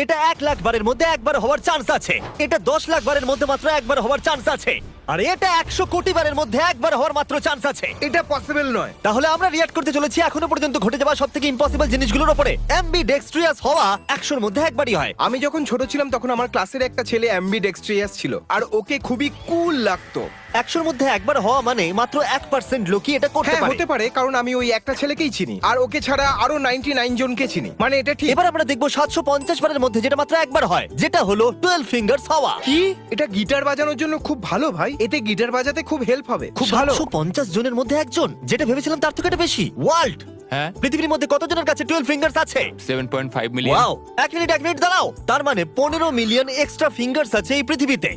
এটা 1,00,000 বারের মধ্যে একবার হওয়ার চান্স আছে, এটা 10,00,000 বারের মধ্যে মাত্র একবার হওয়ার চান্স আছে, আর এটা 100 কোটি বারের মধ্যে একবার হওয়ার মাত্র চান্স আছে। এটা পসিবল নয়। তাহলে আমরা রিঅ্যাক্ট করতে চলেছি এখনো পর্যন্ত ঘটে যাওয়া সবথেকে ইম্পসিবল জিনিসগুলোর উপরে। এমবি ডেক্সট্রিয়াস হওয়া 100 মধ্যে একবারই হয়। আমি যখন ছোট ছিলাম তখন আমার ক্লাসের একটা ছেলে অ্যাম্বিডেক্সট্রিয়াস ছিল, আর ওকে খুবই কুল লাগতো। 100 মধ্যে একবার হওয়া মানে মাত্র 1% লোকই এটা করতে হ্যাঁ, পারে। হতে পারে, কারণ আমি ওই একটা ছেলেকেই চিনি, আর ওকে ছাড়া আরো 99 জনকে চিনি। মানে এটা ঠিক। এবার আমরা দেখবো 750 বারের মধ্যে যেটা মাত্র একবার হয়, যেটা হলো 12 ফিঙ্গারস হওয়া। কি? এটা গিটার বাজানোর জন্য খুব ভালো ভাই। এতে গিটার বাজাতে খুব হেল্প হবে। খুব ভালো। 750 জনের মধ্যে একজন, যেটা ভেবেছিলাম তার থেকে এটা বেশি। ওয়ার্ল্ড হ্যাঁ, পৃথিবীর মধ্যে কতজনের কাছে 12 ফিঙ্গারস আছে? 7.5 মিলিয়ন। ওয়াও, এক মিনিট দাঁড়াও, তার মানে 15 মিলিয়ন এক্সট্রা ফিঙ্গারস আছে এই পৃথিবীতে।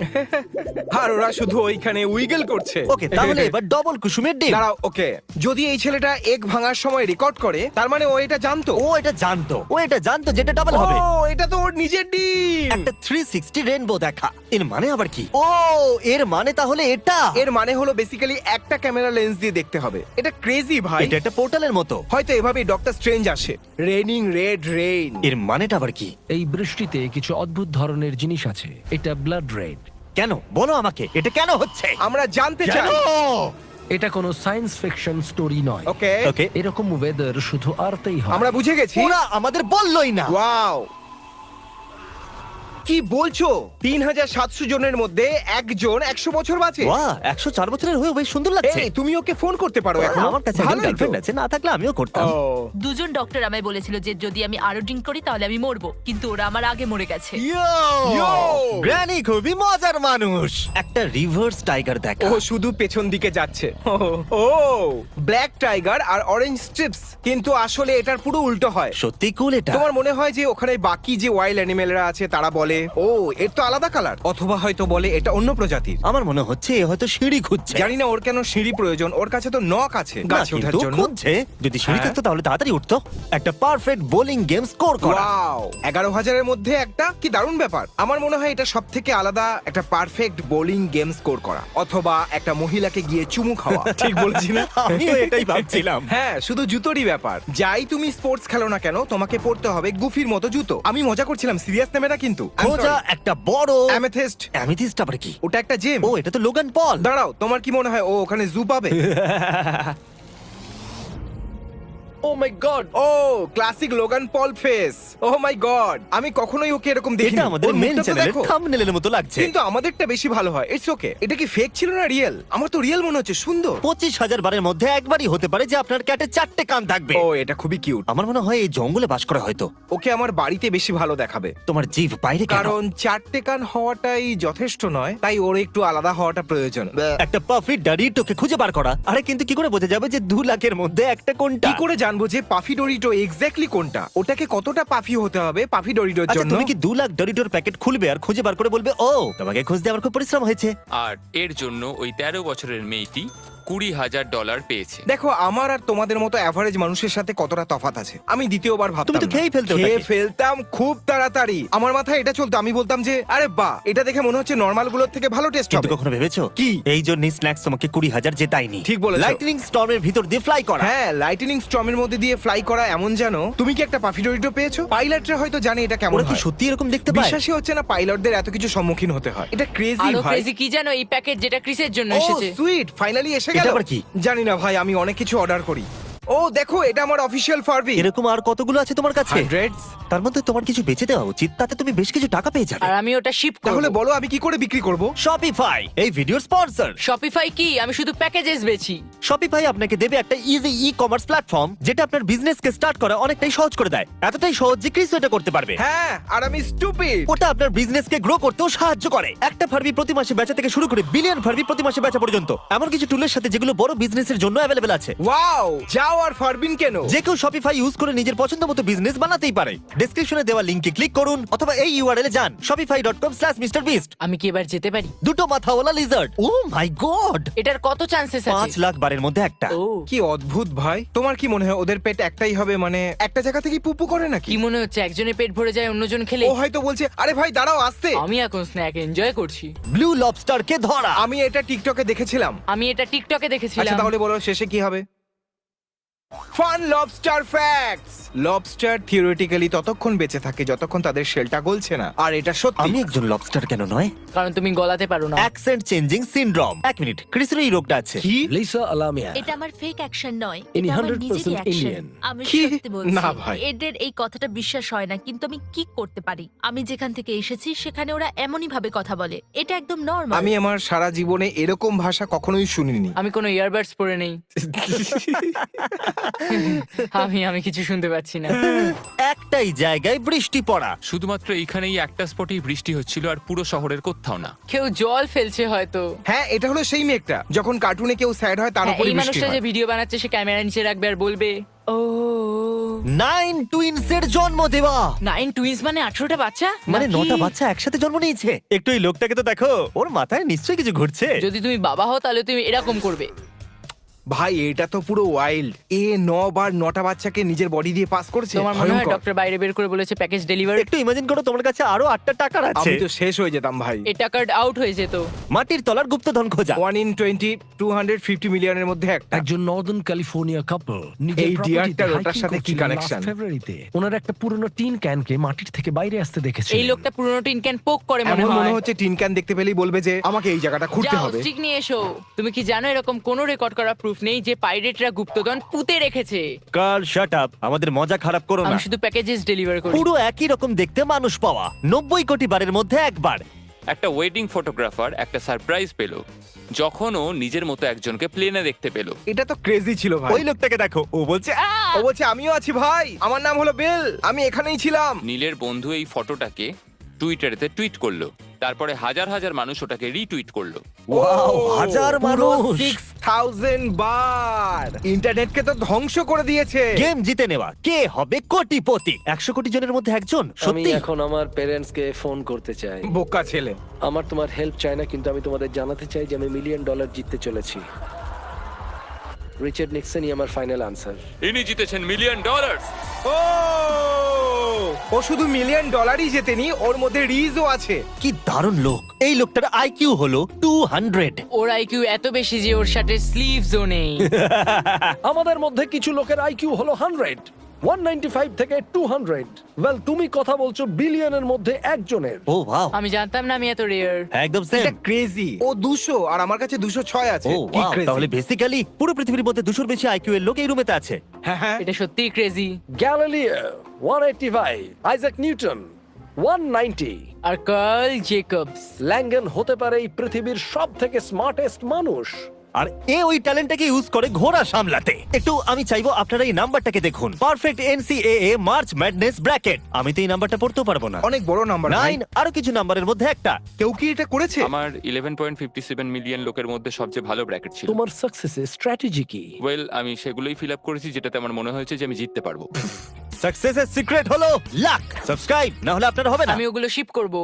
আর ওরা শুধু ওইখানে উইগল করছে। ওকে, তাহলে এবার ডবল কুসুমের ডিম। দাঁড়াও, ওকে, যদি এই ছেলেটা এগ ভাঙার সময় রেকর্ড করে, তার মানে ও এটা জানতো। ও এটা জানতো যেটা ডাবল হবে। ও, এটা তো ওর নিজের ডিম। একটা 360 রেনবো দেখা, এর মানে আবার কি? ও, এর মানে তাহলে এটা এর মানে হলো বেসিক্যালি একটা ক্যামেরা লেন্স দিয়ে দেখতে হবে। এটা ক্রেজি ভাই। এটা একটা পোর্টালের মতো। হয়তো এভাবেই ডক্টর স্ট্রেঞ্জ আসে। Raining red rain. এর মানেটা আবার কি? এই বৃষ্টিতে কিছু অদ্ভুত ধরনের জিনিস আছে। এটা ব্লাড রেড। কেন বলো আমাকে, এটা কেন হচ্ছে? আমরা জানতে চাই। কেন? এটা কোনো সায়েন্স ফিকশন স্টোরি নয়। ওকে, ওকে, এরকম ওয়েদার শুধু আর্তেই হয়। আমরা বুঝে গেছি। ওরা আমাদের বললোই না। ওয়াও, কি বলছো? 3700 জনের মধ্যে একজন 100 বছর বাঁচে। বাহ, 104 বছরের হয়েও বেশ সুন্দর লাগছে। এই, তুমি ওকে ফোন করতে পারো এখন। আমার কাছে একজন ভালোই তো। গার্লফ্রেন্ড আছে, না থাকলে আমিও করতাম। ও, দুজন ডক্টর আমায় বলেছিল যে যদি আমি আরো ড্রিঙ্ক করি তাহলে আমি মরবো, কিন্তু ওরা আমার আগে মরে গেছে। Yo! গ্র্যানি খুবই মজার মানুষ। একটা রিভার্স টাইগার দেখা। ও শুধু পেছন দিকে যাচ্ছে। ও, ব্ল্যাক টাইগার আর অরেঞ্জ স্ট্রিপস, কিন্তু আসলে এটার পুরো উল্টো হয়। সত্যি কুল এটা। তোমার মনে হয় যে ওখানে বাকি যে ওয়াইল্ড অ্যানিমেলরা আছে তারা বলে ও এর তো আলাদা কালার, অথবা হয়তো বলে এটা অন্য প্রজাতির। আমার মনে হচ্ছে এ হয়তো সিঁড়ি খুঁজছে। জানি না ওর কেন সিঁড়ি প্রয়োজন, ওর কাছে তো নখ আছে না, গাছে ওঠার কিন্তু জন্য। খুঁজছে। যদি সিঁড়ি হ্যাঁ। থাকতো তাহলে তাড়াতাড়ি উঠতো। একটা পারফেক্ট বোলিং গেম স্কোর করা। ওয়াও, 11,000-এর মধ্যে একটা, কি দারুণ ব্যাপার। আমার মনে হয় এটা সব থেকে আলাদা, একটা পারফেক্ট বোলিং গেম স্কোর করা, অথবা একটা মহিলাকে গিয়ে চুমু খাওয়া। ঠিক বলছি না? আমিও এটাই ভাবছিলাম। হ্যাঁ, শুধু জুতোরই ব্যাপার। যাই তুমি স্পোর্টস খেলো না কেন, তোমাকে পড়তে হবে গুফির মতো জুতো। আমি মজা করছিলাম, সিরিয়াস নেবে না কিন্তু। খোঁজা একটা বড় অ্যামেথিস্ট। অ্যামেথিস্ট আবার কি? ওটা একটা জেম। ও, এটা তো লোগান পল। দাঁড়াও, তোমার কি মনে হয় ও ওখানে জু পাবে? ও মাই গড! ও, ক্লাসিক লোগান পল ফেস। ও মাই গড, আমি কখনোই ওকে এরকম দেখিনি। এটা আমাদের ওর মেন মুখটা তো চ্যানেলের দেখো। থাম্বনেলের মতো লাগছে। কিন্তু আমাদেরটা বেশি ভালো হয়। It's okay. এটা কি ফেক ছিল না রিয়েল? আমার তো রিয়েল মনে হচ্ছে। সুন্দর। 25,000 বারের মধ্যে একবারই হতে পারে যে আপনার ক্যাটের 4টে কান থাকবে। ও, এটা খুবই কিউট। আমার মনে হয় এই জঙ্গলে বাস করে হয়তো। ওকে আমার বাড়িতে বেশি ভালো দেখাবে, তোমার জিভ বাইরে কেন? কারণ 4টে কান হওয়াটাই যথেষ্ট নয়, তাই ওর একটু আলাদা হওয়াটা প্রয়োজন। একটা পাফি ডারিটোকে খুঁজে বার করা। আরে কিন্তু কি করে বোঝা যাবে যে 2 লাখের মধ্যে একটা কোনটা? কি করে জানবো যে পাফি ডরিটো এক্স্যাক্টলি কোনটা? ওটাকে কতটা পাফি হতে হবে পাফি ডরিটোর আচ্ছা, জন্য? তুমি কি 2 লাখ ডরিটোর প্যাকেট খুলবে আর খুঁজে বার করে বলবে ও তোমাকে খুঁজতে আমার খুব পরিশ্রম হয়েছে? আর এর জন্য ওই 13 বছরের মেয়েটি $20,000 পেয়েছে। দেখো, আমার আর তোমাদের মতো অ্যাভারেজ মানুষের সাথে কতটা তফাৎ আছে। আমি দ্বিতীয়বার ভাবতাম তুমি তো না। খেয়েই ফেলতে ওটাকে। খেয়ে ফেলতাম খুব তাড়াতাড়ি। আমার মাথায় এটা চলতো, আমি বলতাম যে আরে বাহ, এটা দেখে মনে হচ্ছে নরমাল গুলোর থেকে ভালো টেস্ট কিন্তু হবে। কখনো ভেবেছো কি? এই জন্যই স্ন্যাক্স তোমাকে 20,000 জেতায়নি। ঠিক বলেছো। লাইটনিং স্টর্মের ভিতর দিয়ে ফ্লাই করা। হ্যাঁ, লাইটনিং স্টর্মের মধ্যে দিয়ে ফ্লাই করা এমন জানো। তুমি কি একটা পাফি ডরিটো পেয়েছো? পাইলটরা হয়তো জানে এটা কেমন ওরা কি হয়। সত্যি এরকম দেখতে পায়? বিশ্বাসই হচ্ছে না পাইলটদের এত কিছু সম্মুখীন হতে হয়। এটা ক্রেজি আরো ভাই। ক্রেজি কি জানো, এই প্যাকেট যেটা ক্রিসের জন্য ও এসেছে। সুইট, ফাইনালি এসে এটা গেল। আবার কি? জানি না ভাই, আমি অনেক কিছু অর্ডার করি। ও দেখো, এটা আমার অফিশিয়াল ফারবি। এরকম আর কতগুলো আছে তোমার কাছে? হান্ড্রেডস। তার মধ্যে তোমার কিছু বেচে দেওয়া উচিত, তাতে তুমি বেশ কিছু টাকা পেয়ে যাবে। আর আমি ওটা শিপ করব। তাহলে বলো আমি কি করে বিক্রি করব? শপিফাই এই ভিডিওর স্পন্সর। শপিফাই কি? আমি শুধু প্যাকেজেস বেচি। শপিফাই আপনাকে দেবে একটা ইজি ই কমার্স প্ল্যাটফর্ম, যেটা আপনার বিজনেসকে স্টার্ট করা অনেকটাই সহজ করে দেয়। এতটাই সহজ যে ক্রিস এটা করতে পারবে। হ্যাঁ, আর আমি স্টুপিড। ওটা আপনার বিজনেসকে গ্রো করতেও সাহায্য করে। একটা ফার্মি প্রতি মাসে বেচা থেকে শুরু করে বিলিয়ন ফার্মি প্রতি মাসে বেচা পর্যন্ত, এমন কিছু টুলের সাথে যেগুলো বড় বিজনেসের জন্য অ্যাভেলেবেল আছে। ওয়াও, যাও আর ফারবিন কেন? যে কেউ শপিফাই ইউজ করে নিজের পছন্দ মতো বিজনেস বানাতেই পারে। ডেসক্রিপশনে দেওয়া লিংকে ক্লিক করুন অথবা এই ইউআরএল এ যান shopify.com/mrbeast। আমি কি এবার যেতে পারি? দুটো মাথাওয়ালা লিজার্ড। ও মাই গড, এটার কত চান্সেস 5 আছে? লাখ বারের মধ্যে একটা। ও, কি অদ্ভুত ভাই। তোমার কি মনে হয় ওদের পেট একটাই হবে, মানে একটা জায়গা থেকে পুপু করে নাকি? কি মনে হচ্ছে একজনের পেট ভরে যায় অন্যজন খেলে? ও হয়তো বলছে আরে ভাই দাঁড়াও আসতে। আমি এখন স্ন্যাক এনজয় করছি। ব্লু লবস্টারকে ধরা। আমি এটা টিকটকে দেখেছিলাম। আমি এটা টিকটকে আচ্ছা দেখেছিলাম। তাহলে বলো শেষে কি হবে? Fun lobster facts. Lobster theoretically ততক্ষণ বেঁচে থাকে যতক্ষণ তাদের শেলটা গলছে না, আর এটা সত্যি। আমি একজন লবস্টার কেন নয়? কারণ তুমি গলাতে পারো না। Accent changing syndrome. এক মিনিট, ক্রিসের এই রোগটা আছে। কি? লিসা আলামিয়া। এটা আমার ফেক অ্যাকশন নয়, ইনি এটা আমার 100% নিজেরই অ্যাকশন। Indian। আমি কি? সত্যি বলছি। না ভাই। এদের এই কথাটা বিশ্বাস হয় না, কিন্তু আমি কি করতে পারি? আমি যেখান থেকে এসেছি সেখানে ওরা এমনই ভাবে কথা বলে। এটা একদম নরমাল। আমি আমার সারা জীবনে এরকম ভাষা কখনোই শুনিনি। আমি কোনো ইয়ারবাডস পরে নেই। আমি কিছু শুনতে পাচ্ছি না। একটাই জায়গায় বৃষ্টি পড়া। শুধুমাত্র এইখানেই একটা স্পটেই বৃষ্টি হচ্ছিল আর পুরো শহরের কোথাও না। কেউ জল ফেলছে হয়তো। হ্যাঁ, এটা হলো সেই মেঘটা যখন কার্টুনে কেউ স্যাড হয় তার হ্যাঁ, উপরে এই বৃষ্টি মানুষটা যে হয়। ভিডিও বানাচ্ছে সে ক্যামেরা নিচে রাখবে আর বলবে ও 9 টুইনসের জন্ম দেওয়া। 9 টুইন্স মানে 18টা বাচ্চা। মানে নাকি? 9টা বাচ্চা একসাথে জন্ম নিয়েছে। একটু এই লোকটাকে তো দেখো, ওর মাথায় নিশ্চয়ই কিছু ঘুরছে। যদি তুমি বাবা হও তাহলে তুমি এরকম করবে। ভাই এটা তো পুরো ওয়াইল্ড। এ 9 বার 9টা বাচ্চাকে নিজের বডি দিয়ে পাস করছে। তোমার মনে হয় ভয়ঙ্কর। ডক্টর বাইরে বের করে বলেছে প্যাকেজ ডেলিভার। একটু ইমাজিন করো তোমার কাছে আরো 8টা টাকার আছে। আমি তো শেষ হয়ে যেতাম ভাই। এটা কার্ড আউট হয়ে যেত। মাটির তলার গুপ্তধন খোঁজা। 1 in 20 250 মিলিয়নের মধ্যে একটা। একজন নর্দার্ন ক্যালিফোর্নিয়া কাপল এই ডিয়ারটার ওটার সাথে কি connection? ফেব্রুয়ারিতে ওনার একটা পুরনো টিন ক্যানকে মাটির থেকে বাইরে আসতে দেখেছে। এই লোকটা পুরনো টিন ক্যান পোক করে মনে এমন মনে হয়। হচ্ছে টিন ক্যান দেখতে পেলেই বলবে যে আমাকে এই জায়গাটা ঘুরতে যাও হবে। স্টিক নিয়ে এসো। তুমি কি জানো এরকম কোনো রেকর্ড করা প্রুফ নেই যে পাইরেটরা গুপ্তধন পুঁতে রেখেছে। কার্ল শাট আপ, আমাদের মজা খারাপ করো না। আমি শুধু প্যাকেজেস ডেলিভার করি। পুরো একই রকম দেখতে মানুষ পাওয়া 90 কোটি বারের মধ্যে একবার। একটা ওয়েডিং ফটোগ্রাফার একটা সারপ্রাইজ পেল যখন ও নিজের মতো একজনকে প্লেনে দেখতে পেল। এটা তো ক্রেজি ছিল ভাই। ওই লোকটাকে দেখো, ও বলছে "আহ!" ও বলছে আমিও আছি ভাই, আমার নাম হলো বেল, আমি এখানেই ছিলাম। নীলের বন্ধু এই ফটোটাকে টুইটারেতে টুইট করলো, তারপরে হাজার হাজার মানুষ ওটাকে রিটুইট করলো। ওয়াও, হাজার পুরো মানুষ। 6000 বার। ইন্টারনেটকে তো ধ্বংস করে দিয়েছে। গেম জিতে নেওয়া কে হবে কোটিপতি? 100 কোটি জনের মধ্যে একজন। আমি সত্যি? এখন আমার প্যারেন্টসকে ফোন করতে চাই। বোকা ছেলে। আমার তোমার হেল্প চাই না, কিন্তু আমি তোমাদের জানাতে চাই যে আমি $1 মিলিয়ন জিততে চলেছি। রিচার্ড নিক্সনই আমার ফাইনাল আনসার। ইনি জিতেছেন $1 মিলিয়ন। ও শুধু $1 মিলিয়ন জেতেনি, ওর মধ্যে রিজও আছে। কি দারুণ লোক। এই লোকটার আইকিউ হলো 200। ওর আইকিউ এত বেশি যে ওর শার্টের স্লিভসও নেই। আমাদের মধ্যে কিছু লোকের আইকিউ হলো 100, 195 থেকে 200। ওয়েল, তুমি কথা বলছো বিলিয়নের মধ্যে একজনের। ও ওয়াও, আমি জানতাম না আমি এত রেয়ার। একদম এটা সেম। ক্রেজি। ও 200 আর আমার কাছে 206 আছে। ও কি ওয়াও, crazy। তাহলে বেসিক্যালি পুরো পৃথিবীর মধ্যে 200 বেশি আইকিউ এর লোক এই রুমেতে আছে। হ্যাঁ হ্যাঁ। এটা সত্যিই ক্রেজি। Galileo 185, Isaac Newton 190। আর কার্ল জেকবস। ল্যাঙ্গেন হতে পারে এই পৃথিবীর সব থেকে স্মার্টেস্ট মানুষ। আর এ ওই ট্যালেন্টটাকে ইউজ করে ঘোড়া সামলাতে। একটু আমি চাইবো আপনারা এই নাম্বারটাকে দেখুন, perfect NCAA March madness bracket. আমি তো এই নাম্বারটা পড়তেও পারবো না। অনেক বড় নাম্বার। 9 আরো কিছু নাম্বারের মধ্যে একটা। কেউ কি এটা করেছে? আমার 11.57 মিলিয়ন লোকের মধ্যে সবচেয়ে ভালো ব্র্যাকেট ছিল। তোমার সাকসেসের স্ট্র্যাটেজি কি? ওয়েল, আমি সেগুলোই ফিল আপ করেছি যেটাতে আমার মনে হয়েছে যে আমি জিততে পারবো। সাকসেসের সিক্রেট হলো লাক। সাবস্ক্রাইব না হলে আপনার হবে না। আমি ওগুলো শিপ করব।